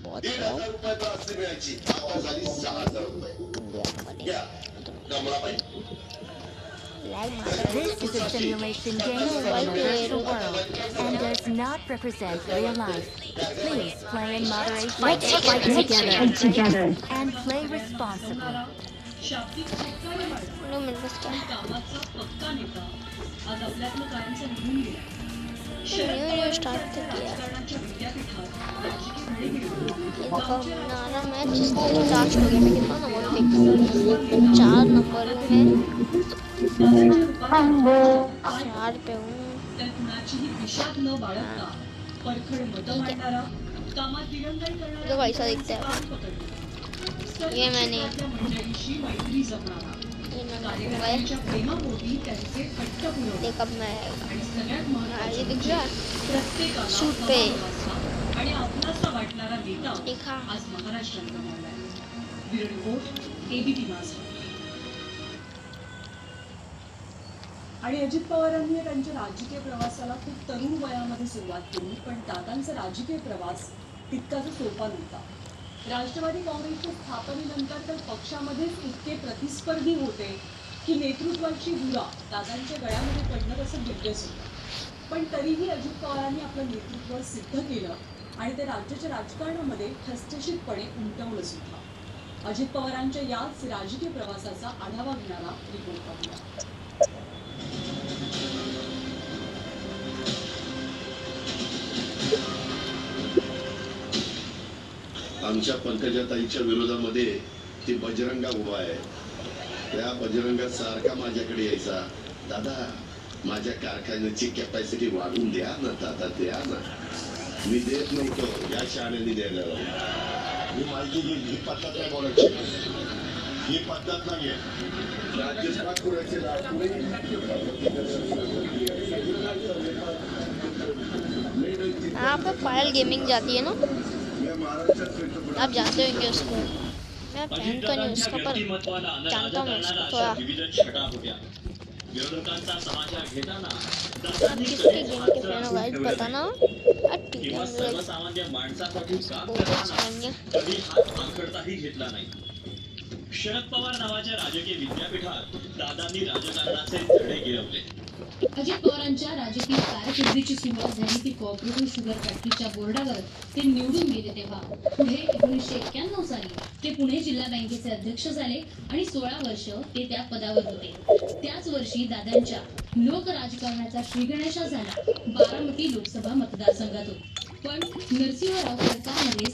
बहुत है This is a simulation game set in a virtual world and does not represent real life. Please play in moderation, Let's fight together. and play responsibly. No minute बस क्या new start तो KIA ये देखो मेरा match last हो गया। मैं कितना number पे 4 number हूँ मैं 4 पे हूँ। देखो ऐसा दिखता है ये मैंने ये देख अब मैं ये दिख रहा शूट पे देखा आणि अजित पवारांनी त्यांच्या राजकीय प्रवासाला खूप तरुण वयामध्ये सुरुवात केली, पण दादांचा राजकीय प्रवास तितकाच सोपा नव्हता। राष्ट्रवादी काँग्रेसच्या स्थापनेनंतर तर पक्षामध्येच इतके प्रतिस्पर्धी होते की नेतृत्वाची धुरा दादांच्या गळ्यामध्ये पडणं तसं दिग्गज होतं। पण तरीही अजित पवारांनी आपलं नेतृत्व सिद्ध केलं आणि ते राज्याच्या राजकारणामध्ये ठसठशीतपणे उमटवलं सुद्धा। अजित पवारांच्या याच राजकीय प्रवासाचा आढावा घेणारा रिपोर्ट पाहूया। आमच्या पंकजाताईच्या विरोधामध्ये ती बजरंगा उभा आहे। त्या बजरंगा सारखा माझ्याकडे यायचा, दादा माझ्या कारखान्याची कॅपॅसिटी वाढवून द्या ना दादा, द्या ना। मी देत नव्हतो, या शाळेने द्यायला मी माहिती घेतली। ही पद्धत नाही बोलायची, ही पद्धत नाहीये। यहाँ पे पायल गेमिंग जाती है ना, आप जानते होंगे उसको। मैं फैन का नहीं उसका, पर जानता हूँ उसको थोड़ा। आप किसके गेम के फैन हो गाइस बताना। ठीक है शरद पवार नावाच्या राजकीय विद्यापीठात दादांनी राजकारणाचे धडे गिरवले। अजित पवारांच्या राजकीय कारकिर्दीची सुरुवात झाली ती कोऑपरेटिव्ह शुगर फॅक्टरीच्या बोर्डावर ते निवडून गेले तेव्हा। पुढे 1991 साली ते पुणे जिल्हा बँकेचे अध्यक्ष झाले आणि 16 वर्ष ते त्या पदावर होते। त्याच वर्षी दादांच्या लोक राजकारणाचा श्रीगणेशा झाला बारामती लोकसभा मतदारसंघातून। पण नरसिंहराव सरकारमध्ये